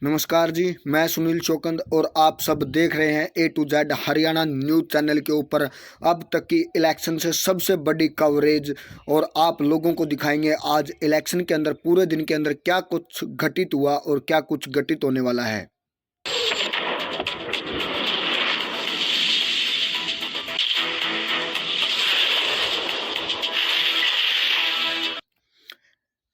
नमस्कार जी, मैं सुनील चौकंद और आप सब देख रहे हैं A to Z Haryana news channel के ऊपर अब तक की इलेक्शन से सबसे बड़ी कवरेज। और आप लोगों को दिखाएंगे आज इलेक्शन के अंदर पूरे दिन के अंदर क्या कुछ घटित हुआ और क्या कुछ घटित होने वाला है।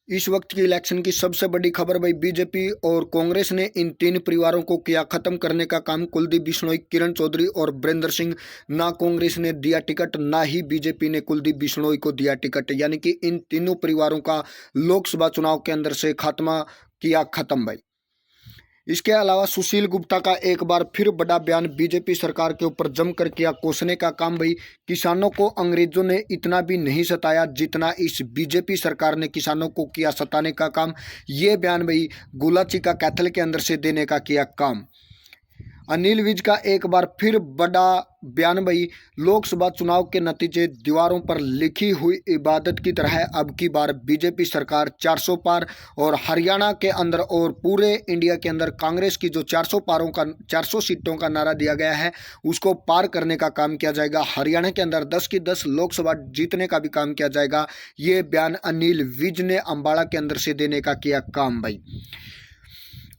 इस वक्त की इलेक्शन की सबसे बड़ी खबर भाई, बीजेपी और कांग्रेस ने इन तीन परिवारों को किया खत्म करने का काम। कुलदीप बिश्नोई, किरण चौधरी और बरिंदर सिंह। ना कांग्रेस ने दिया टिकट, ना ही बीजेपी ने कुलदीप बिश्नोई को दिया टिकट, यानी कि इन तीनों परिवारों का लोकसभा चुनाव के अंदर से खात्मा किया खत्म भाई। इसके अलावा सुशील गुप्ता का एक बार फिर बड़ा बयान, बीजेपी सरकार के ऊपर जमकर किया कोसने का काम भाई। किसानों को अंग्रेजों ने इतना भी नहीं सताया जितना इस बीजेपी सरकार ने किसानों को किया सताने का काम। ये बयान भाई गुलाची का कैथल के अंदर से देने का किया काम। अनिल विज का एक बार फिर बड़ा बयान भाई, लोकसभा चुनाव के नतीजे दीवारों पर लिखी हुई इबादत की तरह है। अब की बार बीजेपी सरकार 400 पार। और हरियाणा के अंदर और पूरे इंडिया के अंदर कांग्रेस की जो 400 सीटों का नारा दिया गया है उसको पार करने का काम किया जाएगा। हरियाणा के अंदर 10 की 10 लोकसभा जीतने का भी काम किया जाएगा। ये बयान अनिल विज ने अम्बाड़ा के अंदर से देने का किया काम भाई।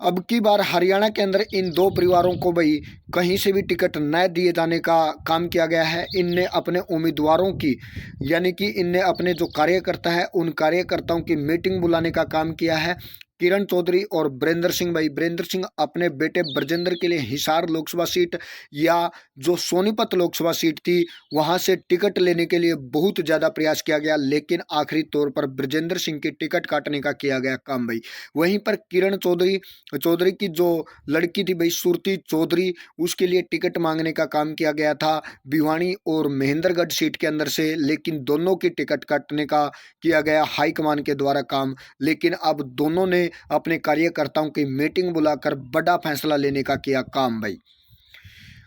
अब की बार हरियाणा के अंदर इन दो परिवारों को भाई कहीं से भी टिकट न दिए जाने का काम किया गया है। इनने अपने उम्मीदवारों की, यानी कि इनने अपने जो कार्यकर्ता है उन कार्यकर्ताओं की मीटिंग बुलाने का काम किया है। किरण चौधरी और बरिंदर सिंह भाई, बरिंदर सिंह अपने बेटे ब्रजेंद्र के लिए हिसार लोकसभा सीट या जो सोनीपत लोकसभा सीट थी वहां से टिकट लेने के लिए बहुत ज़्यादा प्रयास किया गया, लेकिन आखिरी तौर पर ब्रजेंद्र सिंह की टिकट काटने का किया गया काम भाई। वहीं पर किरण चौधरी की जो लड़की थी भाई सुरती चौधरी, उसके लिए टिकट मांगने का काम किया गया था भिवानी और महेंद्रगढ़ सीट के अंदर से, लेकिन दोनों की टिकट काटने का किया गया हाईकमान के द्वारा काम। लेकिन अब दोनों ने अपने कार्यकर्ताओं की मीटिंग बुलाकर बड़ा फैसला लेने का किया काम भाई।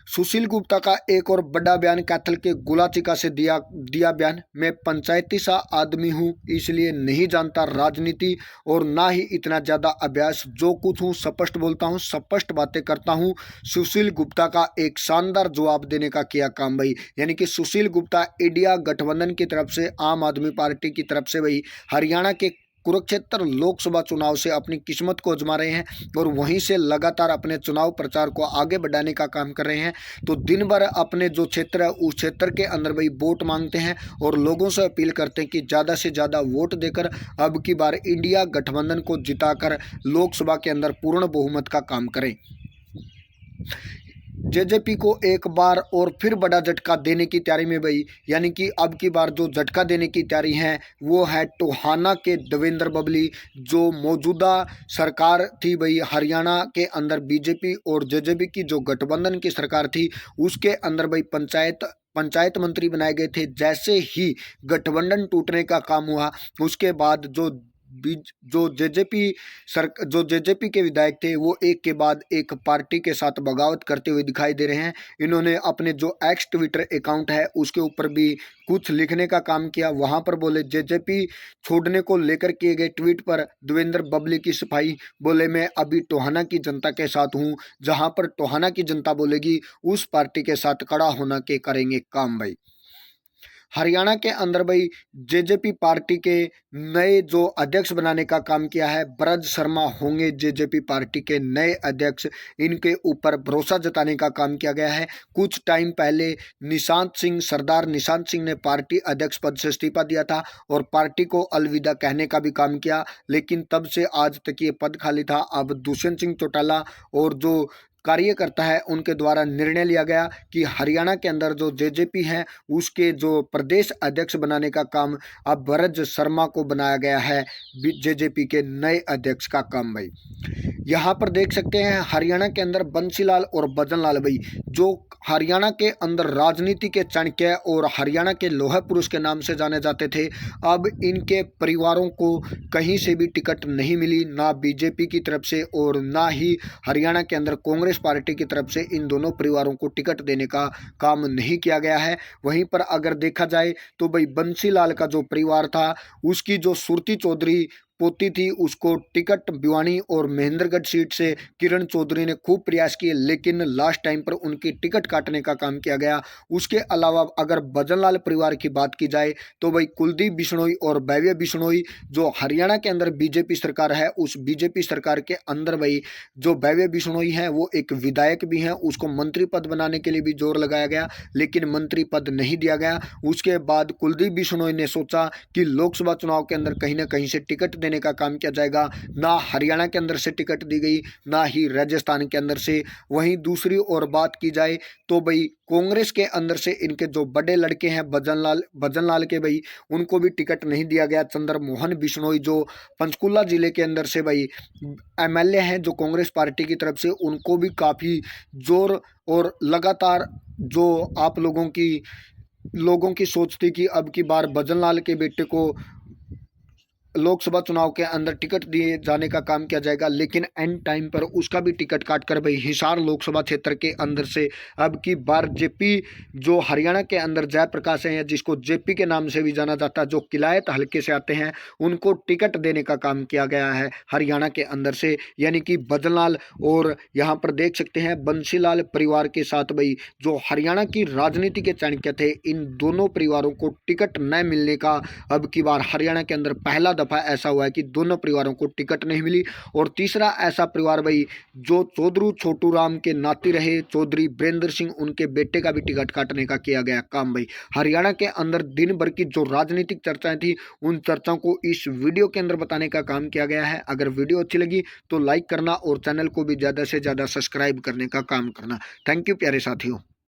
सुशील गुप्ता का एक और बड़ा बयान, कैथल के गुलाचिका से दिया बयान, मैं पंचायती सा आदमी हूं इसलिए नहीं जानता राजनीति और ना ही इतना ज्यादा अभ्यास, जो कुछ हूं स्पष्ट बोलता हूं, स्पष्ट बातें करता हूं। सुशील गुप्ता का एक शानदार जवाब देने का किया काम भाई। यानी कि सुशील गुप्ता इंडिया गठबंधन की तरफ से, आम आदमी पार्टी की तरफ से भाई हरियाणा के कुरुक्षेत्र लोकसभा चुनाव से अपनी किस्मत को आजमा रहे हैं और वहीं से लगातार अपने चुनाव प्रचार को आगे बढ़ाने का काम कर रहे हैं। तो दिन भर अपने जो क्षेत्र है उस क्षेत्र के अंदर भाई वोट मांगते हैं और लोगों से अपील करते हैं कि ज़्यादा से ज़्यादा वोट देकर अब की बार इंडिया गठबंधन को जिताकर लोकसभा के अंदर पूर्ण बहुमत का काम करें। जेजेपी को एक बार और फिर बड़ा झटका देने की तैयारी में भाई, यानी कि अब की बार जो झटका देने की तैयारी है वो है टोहाना के देवेंद्र बबली। जो मौजूदा सरकार थी भाई हरियाणा के अंदर बीजेपी और जेजेपी की जो गठबंधन की सरकार थी उसके अंदर भाई पंचायत मंत्री बनाए गए थे। जैसे ही गठबंधन टूटने का काम हुआ उसके बाद जो जेजेपी के विधायक थे वो एक के बाद एक पार्टी के साथ बगावत करते हुए दिखाई दे रहे हैं। इन्होंने अपने जो एक्स ट्विटर अकाउंट है उसके ऊपर भी कुछ लिखने का काम किया। वहां पर बोले जेजेपी छोड़ने को लेकर किए गए ट्वीट पर देवेंद्र बबली की सफाई, बोले मैं अभी टोहाना की जनता के साथ हूं, जहां पर टोहाना की जनता बोलेगी उस पार्टी के साथ खड़ा होना के करेंगे काम भाई। हरियाणा के अंदर भाई जेजेपी पार्टी के नए जो अध्यक्ष बनाने का काम किया है, ब्रज शर्मा होंगे जेजेपी पार्टी के नए अध्यक्ष। इनके ऊपर भरोसा जताने का काम किया गया है। कुछ टाइम पहले सरदार निशांत सिंह ने पार्टी अध्यक्ष पद से इस्तीफा दिया था और पार्टी को अलविदा कहने का भी काम किया, लेकिन तब से आज तक ये पद खाली था। अब दुष्यंत सिंह चौटाला और जो कार्यकर्ता है उनके द्वारा निर्णय लिया गया कि हरियाणा के अंदर जो जेजेपी है उसके जो प्रदेश अध्यक्ष बनाने का काम अब ब्रज शर्मा को बनाया गया है जेजेपी के नए अध्यक्ष का काम भाई। यहाँ पर देख सकते हैं हरियाणा के अंदर बंसीलाल और भजनलाल भाई, जो हरियाणा के अंदर राजनीति के चाणक्य और हरियाणा के लोहा पुरुष के नाम से जाने जाते थे, अब इनके परिवारों को कहीं से भी टिकट नहीं मिली, ना बीजेपी की तरफ से और ना ही हरियाणा के अंदर कांग्रेस पार्टी की तरफ से इन दोनों परिवारों को टिकट देने का काम नहीं किया गया है। वहीं पर अगर देखा जाए तो भाई बंसीलाल का जो परिवार था उसकी जो सुरती चौधरी पोती थी उसको टिकट भिवानी और महेंद्रगढ़ सीट से किरण चौधरी ने खूब प्रयास किए, लेकिन लास्ट टाइम पर उनकी टिकट काटने का काम किया गया। उसके अलावा अगर भजनलाल परिवार की बात की जाए तो भाई कुलदीप बिश्नोई और भव्य बिश्नोई जो हरियाणा के अंदर बीजेपी सरकार है, उस बीजेपी सरकार के अंदर भाई जो भव्य बिश्नोई है वो एक विधायक भी हैं, उसको मंत्री पद बनाने के लिए भी जोर लगाया गया, लेकिन मंत्री पद नहीं दिया गया। उसके बाद कुलदीप बिश्नोई ने सोचा कि लोकसभा चुनाव के अंदर कहीं ना कहीं से टिकट देने का काम किया जाएगा। ना हरियाणा के अंदर से टिकट दी गई, ना ही राजस्थान के अंदर से। वहीं दूसरी और बात की जाए तो भाई कांग्रेस के अंदर से इनके जो बड़े लड़के हैं भजनलाल के भाई उनको भी टिकट नहीं दिया गया। चंद्रमोहन बिश्नोई जो पंचकुला जिले के अंदर से भाई एमएलए हैं जो कांग्रेस पार्टी की तरफ से, उनको भी काफ़ी जोर और लगातार जो आप लोगों की सोच थी कि अब की बार भजनलाल के बेटे को लोकसभा चुनाव के अंदर टिकट दिए जाने का काम किया जाएगा, लेकिन एंड टाइम पर उसका भी टिकट काटकर भाई हिसार लोकसभा क्षेत्र के अंदर से अब की बार जेपी जो हरियाणा के अंदर जयप्रकाश हैं, जिसको जेपी के नाम से भी जाना जाता है, जो किलायत हल्के से आते हैं, उनको टिकट देने का काम किया गया है हरियाणा के अंदर से। यानी कि भजनलाल और यहाँ पर देख सकते हैं बंसीलाल परिवार के साथ भाई जो हरियाणा की राजनीति के चाणक्य थे, इन दोनों परिवारों को टिकट न मिलने का अब की बार हरियाणा के अंदर पहला दफा ऐसा हुआ है कि दोनों परिवारों को टिकट नहीं मिली। और तीसरा ऐसा परिवार भाई जो चौधरी छोटू राम के नाती रहे, चौधरी वीरेंद्र सिंह, उनके बेटे का भी टिकट काटने का किया गया काम भाई। हरियाणा के अंदर दिन भर की जो राजनीतिक चर्चाएं थी, उन चर्चाओं को इस वीडियो के अंदर बताने का काम किया गया है। अगर वीडियो अच्छी लगी तो लाइक करना और चैनल को भी ज़्यादा से ज़्यादा सब्सक्राइब करने का काम करना। थैंक यू प्यारे साथियों।